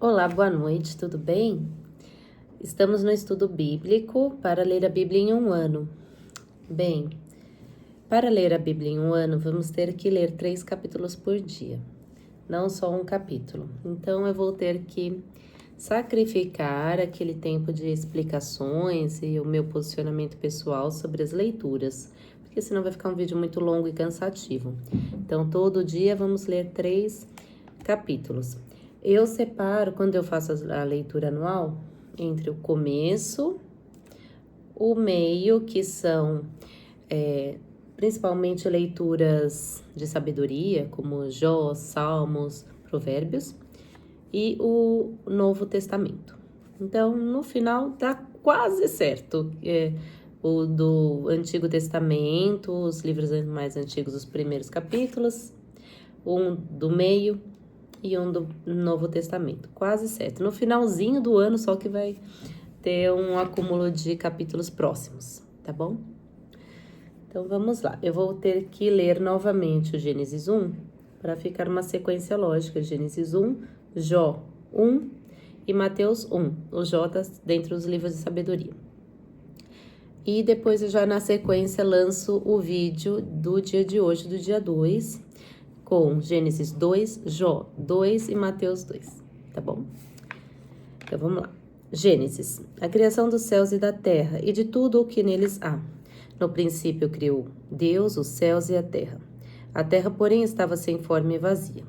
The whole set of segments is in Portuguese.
Olá, boa noite, tudo bem? Estamos no estudo bíblico para ler a Bíblia em um ano. Bem, para ler a Bíblia em um ano, vamos ter que ler 3 capítulos por dia, não só um capítulo. Então, eu vou ter que sacrificar aquele tempo de explicações e o meu posicionamento pessoal sobre as leituras, porque senão vai ficar um vídeo muito longo e cansativo. Então, todo dia vamos ler 3 capítulos. Eu separo, quando eu faço a leitura anual, entre o começo, o meio, que são principalmente leituras de sabedoria, como Jó, Salmos, Provérbios, e o Novo Testamento. Então, no final, tá quase certo. O do Antigo Testamento, os livros mais antigos, os primeiros capítulos, um do meio e um do Novo Testamento, quase certo. No finalzinho do ano só que vai ter um acúmulo de capítulos próximos, tá bom? Então vamos lá, eu vou ter que ler novamente o Gênesis 1 para ficar uma sequência lógica. Gênesis 1, Jó 1 e Mateus 1. O Jó tá dentro dos livros de sabedoria. E depois eu já na sequência lanço o vídeo do dia de hoje, do dia 2, com Gênesis 2, Jó 2 e Mateus 2, tá bom? Então, vamos lá. Gênesis, a criação dos céus e da terra e de tudo o que neles há. No princípio criou Deus os céus e a terra. A terra, porém, estava sem forma e vazia.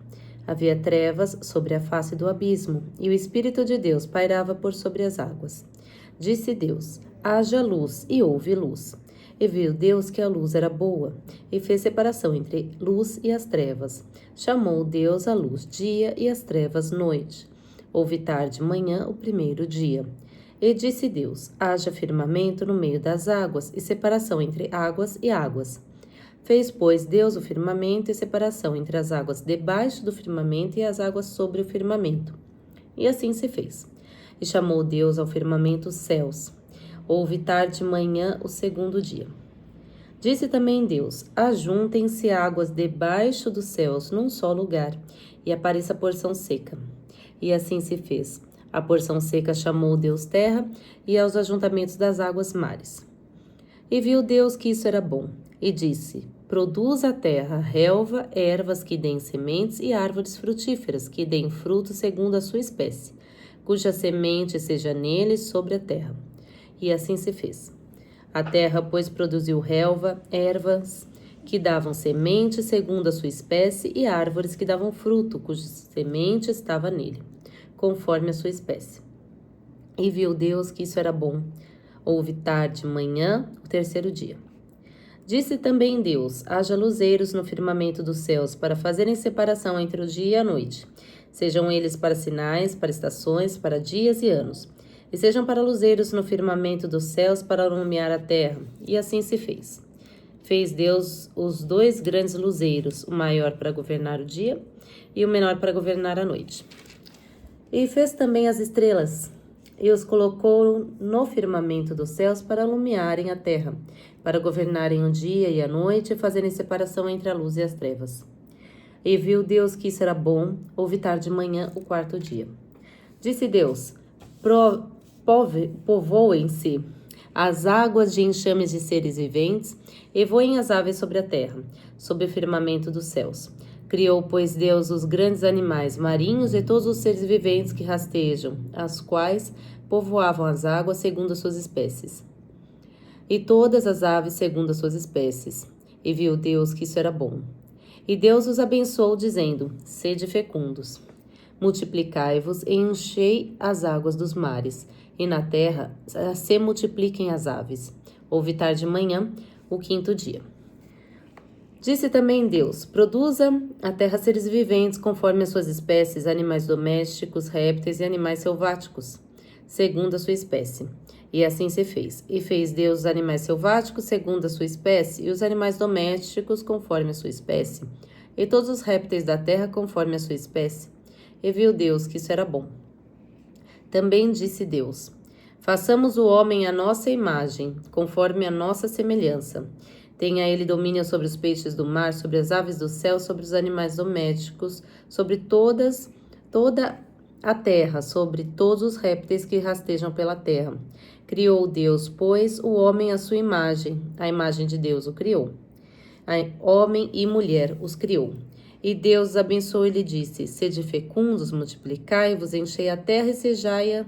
Havia trevas sobre a face do abismo, e o Espírito de Deus pairava por sobre as águas. Disse Deus, haja luz, e houve luz. E viu Deus que a luz era boa, e fez separação entre luz e as trevas. Chamou Deus a luz dia e as trevas noite. Houve tarde e manhã o primeiro dia. E disse Deus, haja firmamento no meio das águas, e separação entre águas e águas. Fez, pois, Deus o firmamento e separação entre as águas debaixo do firmamento e as águas sobre o firmamento. E assim se fez. E chamou Deus ao firmamento os céus. Houve tarde e manhã o segundo dia. Disse também Deus, ajuntem-se águas debaixo dos céus num só lugar, e apareça a porção seca. E assim se fez. A porção seca chamou Deus terra, e aos ajuntamentos das águas mares. E viu Deus que isso era bom, e disse, produz a terra relva, ervas que deem sementes e árvores frutíferas que deem fruto segundo a sua espécie, cuja semente seja nele sobre a terra. E assim se fez. A terra, pois, produziu relva, ervas que davam semente segundo a sua espécie e árvores que davam fruto, cuja semente estava nele, conforme a sua espécie. E viu Deus que isso era bom. Houve tarde e manhã, o terceiro dia. Disse também Deus, haja luzeiros no firmamento dos céus, para fazerem separação entre o dia e a noite. Sejam eles para sinais, para estações, para dias e anos. E sejam para luzeiros no firmamento dos céus para iluminar a terra. E assim se fez. Fez Deus os 2 grandes luzeiros, o maior para governar o dia e o menor para governar a noite. E fez também as estrelas, e os colocou no firmamento dos céus para iluminarem a terra, para governarem o dia e a noite e fazerem separação entre a luz e as trevas. E viu Deus que isso era bom, houve tarde e manhã o quarto dia. Disse Deus, povoem-se as águas de enxames de seres viventes, e voem as aves sobre a terra, sob o firmamento dos céus. Criou, pois, Deus os grandes animais marinhos e todos os seres viventes que rastejam, as quais povoavam as águas segundo as suas espécies. E todas as aves segundo as suas espécies. E viu Deus que isso era bom. E Deus os abençoou, dizendo, sede fecundos. Multiplicai-vos e enchei as águas dos mares, e na terra se multipliquem as aves. Houve tarde e manhã, o quinto dia. Disse também Deus, produza a terra seres viventes conforme as suas espécies, animais domésticos, répteis e animais selváticos, segundo a sua espécie. E assim se fez. E fez Deus os animais selváticos segundo a sua espécie, e os animais domésticos conforme a sua espécie, e todos os répteis da terra conforme a sua espécie. E viu Deus que isso era bom. Também disse Deus, façamos o homem à nossa imagem, conforme a nossa semelhança. Tenha ele domínio sobre os peixes do mar, sobre as aves do céu, sobre os animais domésticos, sobre toda a terra, sobre todos os répteis que rastejam pela terra. Criou Deus, pois, o homem à sua imagem, a imagem de Deus o criou. Homem e mulher os criou. E Deus os abençoou e lhe disse: Sede fecundos, multiplicai-vos, enchei a terra e sejai-a,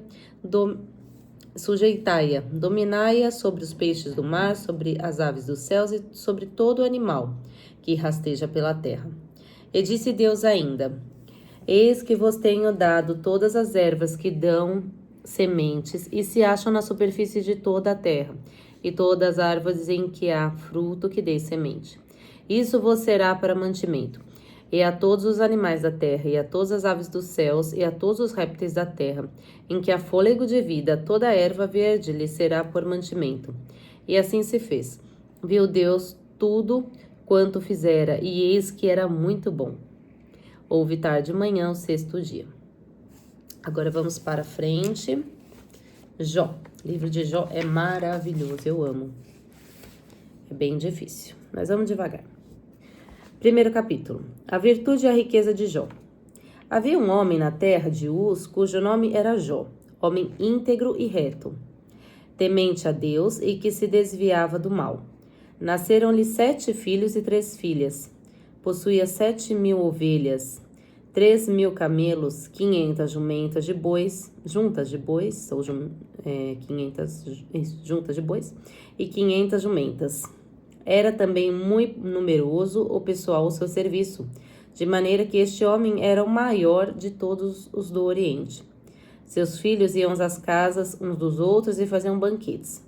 sujeitai-a, dominai-a sobre os peixes do mar, sobre as aves dos céus e sobre todo animal que rasteja pela terra. E disse Deus ainda: Eis que vos tenho dado todas as ervas que dão sementes e se acham na superfície de toda a terra, e todas as árvores em que há fruto que dê semente. Isso vos será para mantimento. E a todos os animais da terra, e a todas as aves dos céus, e a todos os répteis da terra, em que há fôlego de vida, toda a erva verde lhe será por mantimento. E assim se fez. Viu Deus tudo quanto fizera, e eis que era muito bom. Houve tarde e manhã, o sexto dia. Agora vamos para frente. Jó. O livro de Jó é maravilhoso, eu amo. É bem difícil, mas vamos devagar. Primeiro capítulo. A virtude e a riqueza de Jó. Havia um homem na terra de Uz, cujo nome era Jó, homem íntegro e reto, temente a Deus e que se desviava do mal. Nasceram-lhe 7 filhos e 3 filhas. Possuía 7.000 ovelhas, 3.000 camelos, 500 jumentas de bois, juntas de bois, ou 500 juntas de bois, e 500 jumentas. Era também muito numeroso o pessoal ao seu serviço, de maneira que este homem era o maior de todos os do Oriente. Seus filhos iam às casas uns dos outros e faziam banquetes,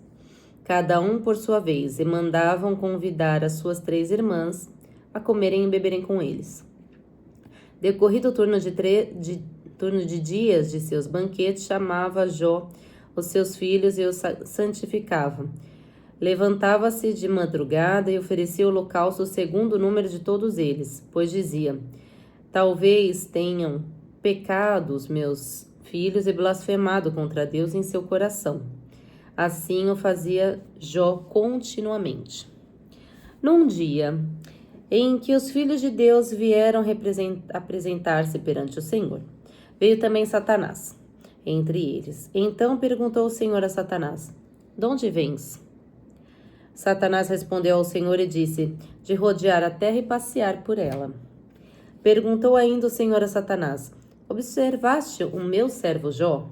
cada um por sua vez, e mandavam convidar as suas 3 irmãs a comerem e beberem com eles. Decorrido o turno de dias de seus banquetes, chamava Jó os seus filhos e os santificava. Levantava-se de madrugada e oferecia holocausto segundo o número de todos eles, pois dizia: Talvez tenham pecado os meus filhos e blasfemado contra Deus em seu coração. Assim o fazia Jó continuamente. Num dia em que os filhos de Deus vieram apresentar-se perante o Senhor, veio também Satanás entre eles. Então perguntou o Senhor a Satanás: De onde vens? Satanás respondeu ao Senhor e disse: De rodear a terra e passear por ela. Perguntou ainda o Senhor a Satanás: Observaste o meu servo Jó?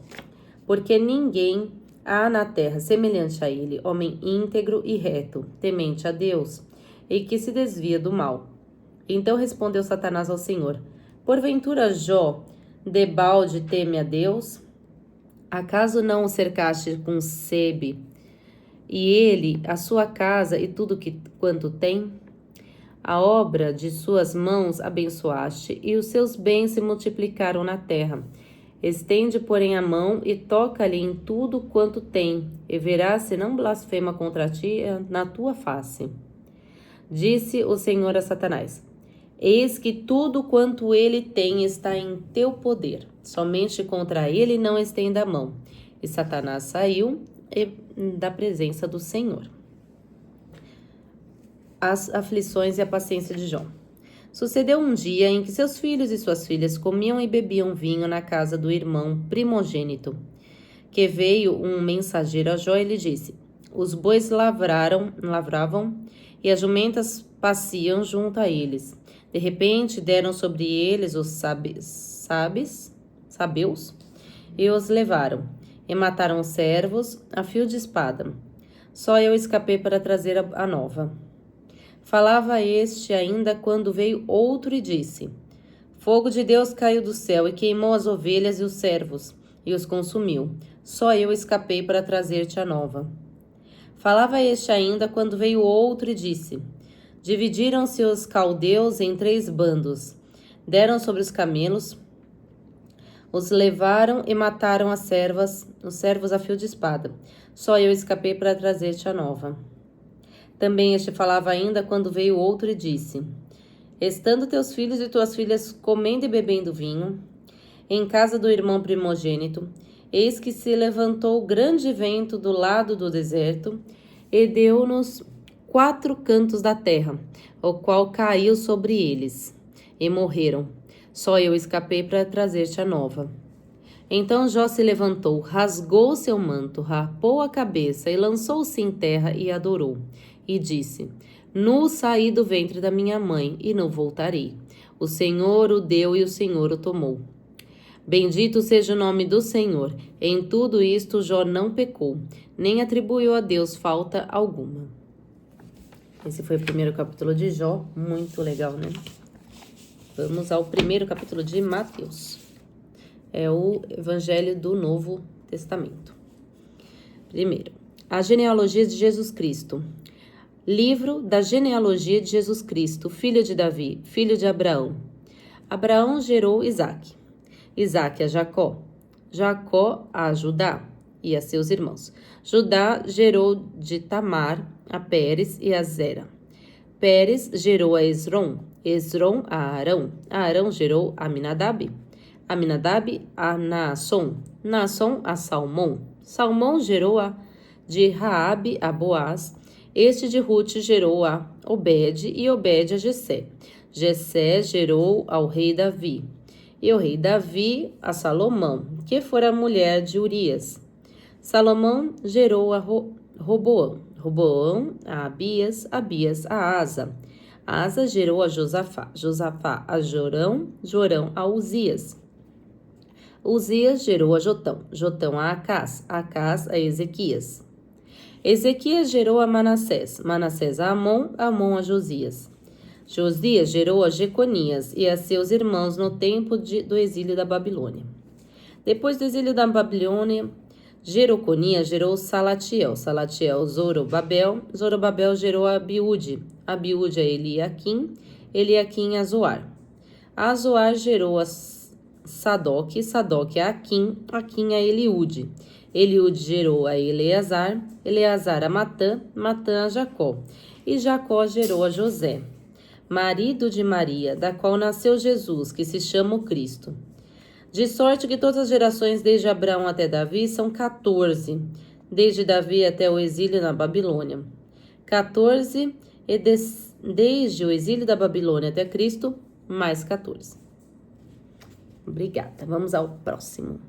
Porque ninguém há na terra semelhante a ele, homem íntegro e reto, temente a Deus, e que se desvia do mal. Então respondeu Satanás ao Senhor: Porventura Jó debalde teme a Deus? Acaso não o cercaste com sebe, e ele, a sua casa e tudo quanto tem? A obra de suas mãos abençoaste, e os seus bens se multiplicaram na terra. Estende, porém, a mão e toca-lhe em tudo quanto tem, e verás se não blasfema contra ti na tua face. Disse o Senhor a Satanás: Eis que tudo quanto ele tem está em teu poder, somente contra ele não estenda a mão. E Satanás saiu da presença do Senhor. As aflições e a paciência de Jó. Sucedeu um dia em que seus filhos e suas filhas comiam e bebiam vinho na casa do irmão primogênito, que veio um mensageiro a Jó e lhe disse: Os bois lavravam e as jumentas pasciam junto a eles. De repente deram sobre eles os sabeus e os levaram, e mataram os servos a fio de espada. Só eu escapei para trazer a nova. Falava este ainda quando veio outro e disse: Fogo de Deus caiu do céu e queimou as ovelhas e os servos, e os consumiu. Só eu escapei para trazer-te a nova. Falava este ainda quando veio outro e disse: Dividiram-se os caldeus em 3 bandos, deram sobre os camelos, os levaram e mataram os servos a fio de espada. Só eu escapei para trazer-te a nova. Também este falava ainda quando veio outro e disse: Estando teus filhos e tuas filhas comendo e bebendo vinho, em casa do irmão primogênito, eis que se levantou grande vento do lado do deserto e deu-nos 4 cantos da terra, o qual caiu sobre eles, e morreram. Só eu escapei para trazer-te a nova. Então Jó se levantou, rasgou seu manto, rapou a cabeça e lançou-se em terra e adorou. E disse: Nu saí do ventre da minha mãe e não voltarei. O Senhor o deu e o Senhor o tomou. Bendito seja o nome do Senhor. Em tudo isto Jó não pecou, nem atribuiu a Deus falta alguma. Esse foi o primeiro capítulo de Jó, muito legal, né? Vamos ao primeiro capítulo de Mateus. É o Evangelho do Novo Testamento. Primeiro, a genealogia de Jesus Cristo. Livro da genealogia de Jesus Cristo, filho de Davi, filho de Abraão. Abraão gerou Isaque, Isaque a Jacó, Jacó a Judá e a seus irmãos. Judá gerou de Tamar a Pérez e a Zera. Pérez gerou a Esrom, Esrom a Arão. Arão gerou a Aminadab, Aminadab a Naasson, Naasson a Salmão. Salmão gerou de Raabe a Boaz. Este de Rute gerou a Obed e Obed a Jessé. Jessé gerou ao rei Davi. E o rei Davi a Salomão, que fora a mulher de Urias. Salomão gerou a Roboão, Roboão a Abias, Abias a Asa. Asa gerou a Josafá, Josafá a Jorão, Jorão a Uzias. Uzias gerou a Jotão, Jotão a Acás, Acás a Ezequias. Ezequias gerou a Manassés, Manassés a Amon, Amon a Josias. Josias gerou a Jeconias e a seus irmãos no tempo do exílio da Babilônia. Depois do exílio da Babilônia, Jeroconias gerou Salatiel, Salatiel Zorobabel, Zorobabel gerou a Abiúde, Abiúde a Eliaquim, Eliaquim a Zoar. A Zoar gerou a Sadoc, Sadoc a Aquim, Aquim a Eliúde. Eliúde gerou a Eleazar, Eleazar a Matã, Matã a Jacó. E Jacó gerou a José, marido de Maria, da qual nasceu Jesus, que se chama o Cristo. De sorte que todas as gerações desde Abraão até Davi são 14, desde Davi até o exílio na Babilônia. 14 e desde o exílio da Babilônia até Cristo, mais 14. Obrigada. Vamos ao próximo.